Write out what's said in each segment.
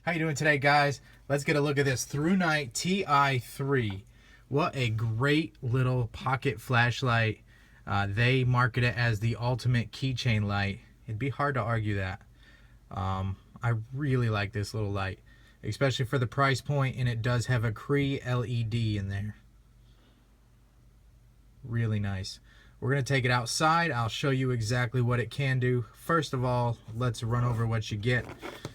How you doing today, guys? Let's get a look at this Thrunite Ti3. What a great little pocket flashlight. They market it as the ultimate keychain light. It'd be hard to argue that. I really like this little light, especially for the price point, and it does have a Cree LED in there. Really nice. We're going to take it outside. I'll show you exactly what it can do. First of all, let's run over what you get.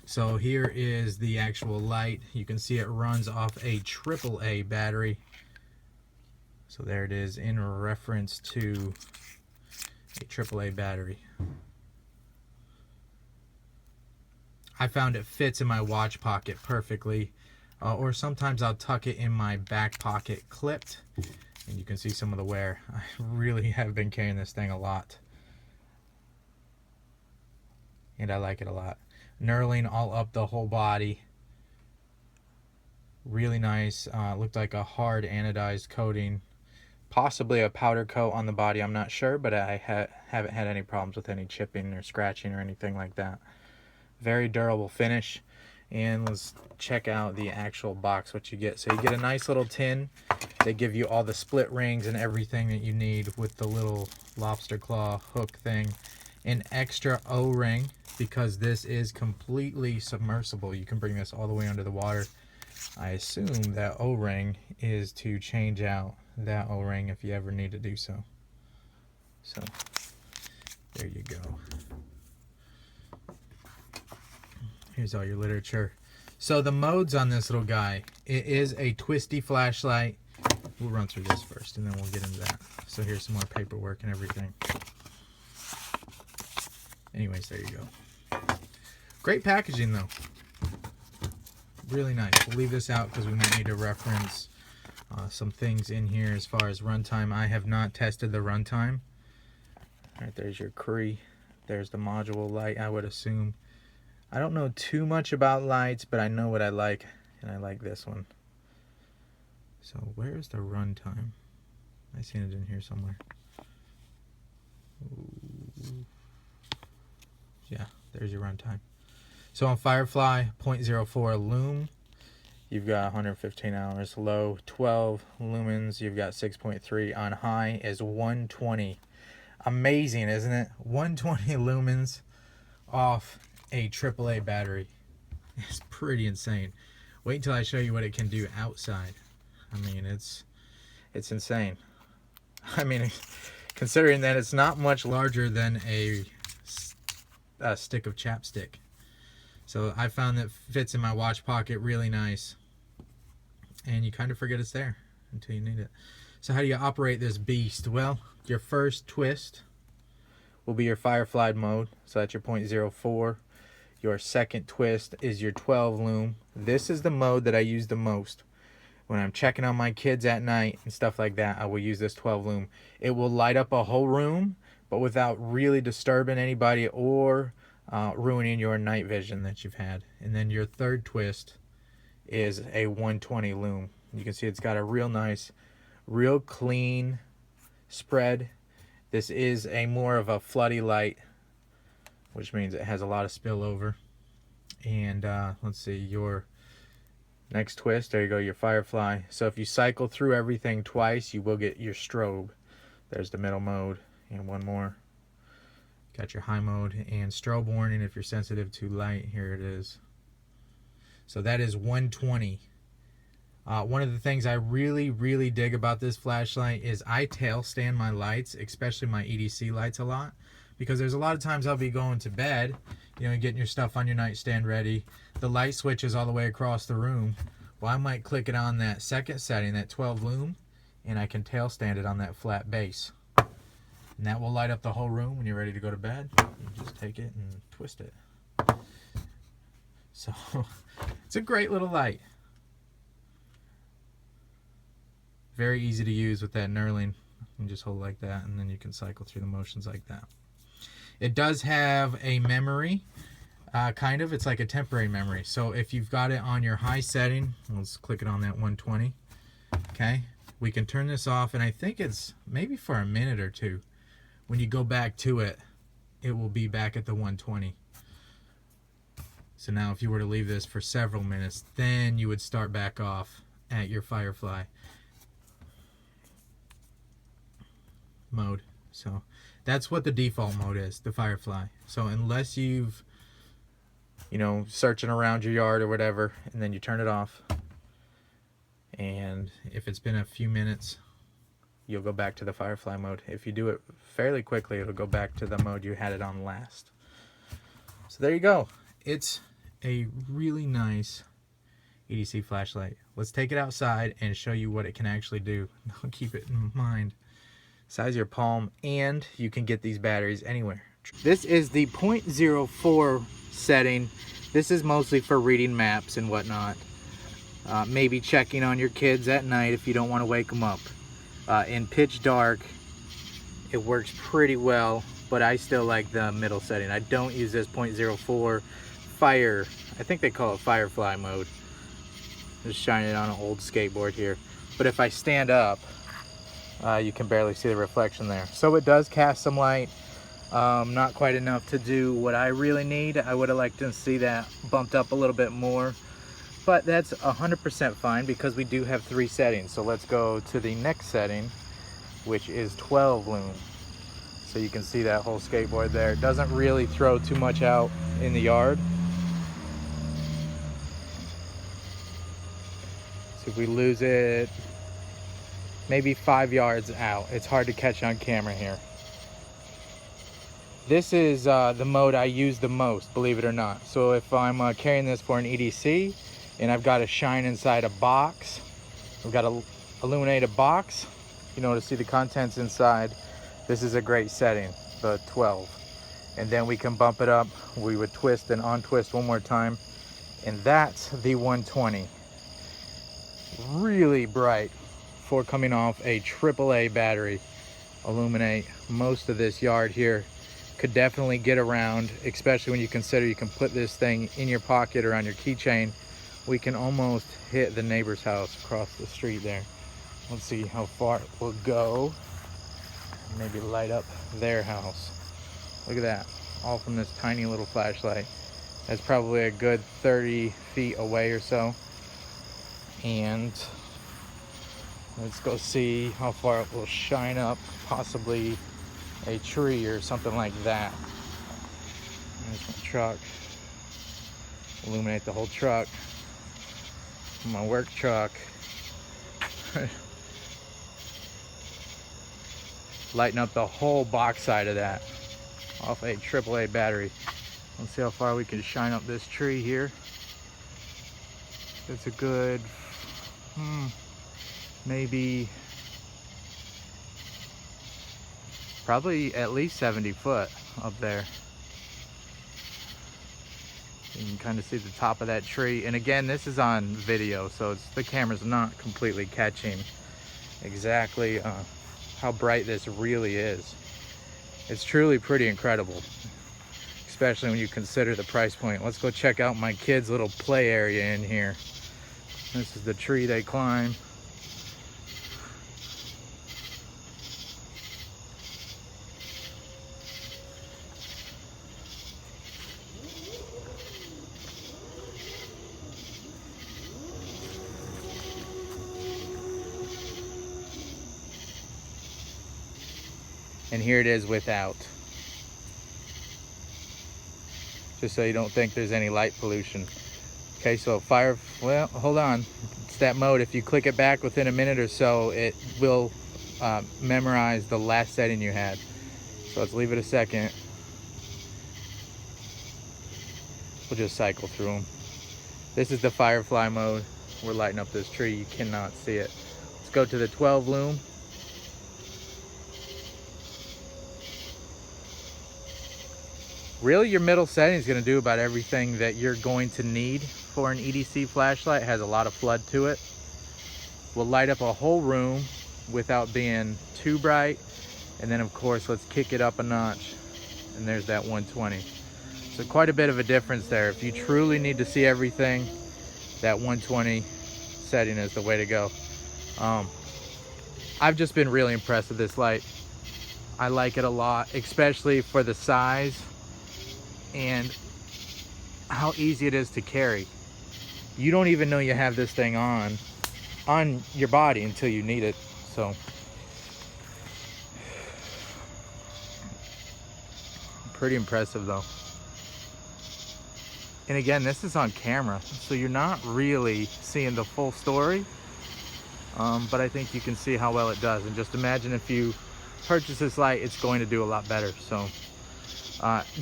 So here is the actual light. You can see it runs off a AAA battery. So there it is in reference to a AAA battery. I found it fits in my watch pocket perfectly. Or sometimes I'll tuck it in my back pocket clipped. And you can see some of the wear. I really have been carrying this thing a lot. And I like it a lot. Knurling all up the whole body. Really nice. Looked like a hard anodized coating. Possibly a powder coat on the body, I'm not sure. But I haven't had any problems with any chipping or scratching or anything like that. Very durable finish. And let's check out the actual box, what you get. So you get a nice little tin. They give you all the split rings and everything that you need with the little lobster claw hook thing. An extra O-ring, because this is completely submersible. You can bring this all the way under the water. I assume that O-ring is to change out that O-ring if you ever need to do so. So, there you go. Here's all your literature. So the modes on this little guy, it is a twisty flashlight. We'll run through this first and then we'll get into that. So here's some more paperwork and everything. Anyways, there you go. Great packaging though. Really nice. We'll leave this out because we might need to reference some things in here as far as runtime. I have not tested the runtime. All right, there's your Cree. There's the module light, I would assume. I don't know too much about lights, but I know what I like, and I like this one. So where's the runtime? I seen it in here somewhere. Ooh. Yeah, there's your runtime. So on Firefly 0.04 Loom, you've got 115 hours. Low 12 lumens, you've got 6.3. On high is 120. Amazing, isn't it? 120 lumens off a AAA battery. It's pretty insane. Wait until I show you what it can do outside. I mean, it's insane. I mean, considering that it's not much larger than a stick of chapstick. So I found that fits in my watch pocket really nice. And you kind of forget it's there until you need it. So how do you operate this beast? Well, your first twist will be your Firefly Mode. So that's your 0.04. Your second twist is your 12 Loom. This is the mode that I use the most. When I'm checking on my kids at night and stuff like that, I will use this 12 Loom. It will light up a whole room, but without really disturbing anybody or ruining your night vision that you've had. And then your third twist is a 120 Loom. You can see it's got a real nice, real clean spread. This is a more of a floody light, which means it has a lot of spillover. And let's see, your next twist, there you go, your Firefly. So if you cycle through everything twice, you will get your strobe. There's the middle mode, and one more. Got your high mode and strobe warning if you're sensitive to light. Here it is. So that is 120. One of the things I really dig about this flashlight is I tail stand my lights, especially my EDC lights, a lot. Because there's a lot of times I'll be going to bed, you know, getting your stuff on your nightstand ready. The light switch is all the way across the room. Well, I might click it on that second setting, that 12 Loom, and I can tail stand it on that flat base. And that will light up the whole room when you're ready to go to bed. You just take it and twist it. So, it's a great little light. Very easy to use with that knurling. You just hold it like that, and then you can cycle through the motions like that. It does have a memory, kind of. It's like a temporary memory. So if you've got it on your high setting, let's click it on that 120. Okay, we can turn this off, and I think it's maybe for a minute or two. When you go back to it, it will be back at the 120. So now if you were to leave this for several minutes, then you would start back off at your Firefly mode. So that's what the default mode is, the Firefly. So unless you've, searching around your yard or whatever, and then you turn it off, and if it's been a few minutes, you'll go back to the Firefly mode. If you do it fairly quickly, it'll go back to the mode you had it on last. So there you go. It's a really nice EDC flashlight. Let's take it outside and show you what it can actually do. Keep it in mind. Size your palm, and you can get these batteries anywhere. This is the 0.04 setting. This is mostly for reading maps and whatnot. Maybe checking on your kids at night if you don't want to wake them up. In pitch dark, it works pretty well, but I still like the middle setting. I don't use this 0.04 fire. I think they call it Firefly mode. Just shining it on an old skateboard here. But if I stand up, you can barely see the reflection there. So it does cast some light. Not quite enough to do what I really need. I would have liked to see that bumped up a little bit more. But that's 100% fine because we do have 3 settings. So let's go to the next setting, which is 12 lumen. So you can see that whole skateboard there. It doesn't really throw too much out in the yard. So if we lose it, maybe 5 yards out. It's hard to catch on camera here. This is the mode I use the most, believe it or not. So if I'm carrying this for an EDC and I've got to shine inside a box, I've got to illuminate a box, to see the contents inside, this is a great setting, the 12. And then we can bump it up. We would twist and untwist one more time. And that's the 120. Really bright for coming off a AAA battery. Illuminate most of this yard here. Could definitely get around, especially when you consider you can put this thing in your pocket or on your keychain. We can almost hit the neighbor's house across the street there. Let's see how far it will go. Maybe light up their house. Look at that, all from this tiny little flashlight. That's probably a good 30 feet away or so. And let's go see how far it will shine up, possibly a tree or something like that. There's my truck. Illuminate the whole truck. My work truck. Lighten up the whole box side of that off a AAA battery. Let's see how far we can shine up this tree here. It's a good maybe probably at least 70 foot up there. You can kind of see the top of that tree. And again, this is on video, so the camera's not completely catching exactly how bright this really is. It's truly pretty incredible, especially when you consider the price point. Let's go check out my kids' little play area in here. This is the tree they climb. And here it is without. Just so you don't think there's any light pollution. Okay, so well, hold on. It's that mode. If you click it back within a minute or so, it will memorize the last setting you had. So let's leave it a second. We'll just cycle through them. This is the Firefly mode. We're lighting up this tree. You cannot see it. Let's go to the 12 lumen. Really, your middle setting is going to do about everything that you're going to need for an EDC flashlight. It has a lot of flood to it. Will light up a whole room without being too bright. And then of course, let's kick it up a notch. And there's that 120. So quite a bit of a difference there. If you truly need to see everything, that 120 setting is the way to go. I've just been really impressed with this light. I like it a lot, especially for the size. And how easy it is to carry. You don't even know you have this thing on your body until you need it. So pretty impressive though. And again, this is on camera, so you're not really seeing the full story, but I think you can see how well it does. And just imagine if you purchase this light, it's going to do a lot better. So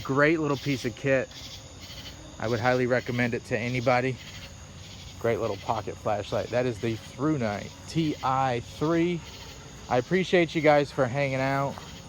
great little piece of kit. I would highly recommend it to anybody. Great little pocket flashlight. That is the Thrunite Ti3. I appreciate you guys for hanging out.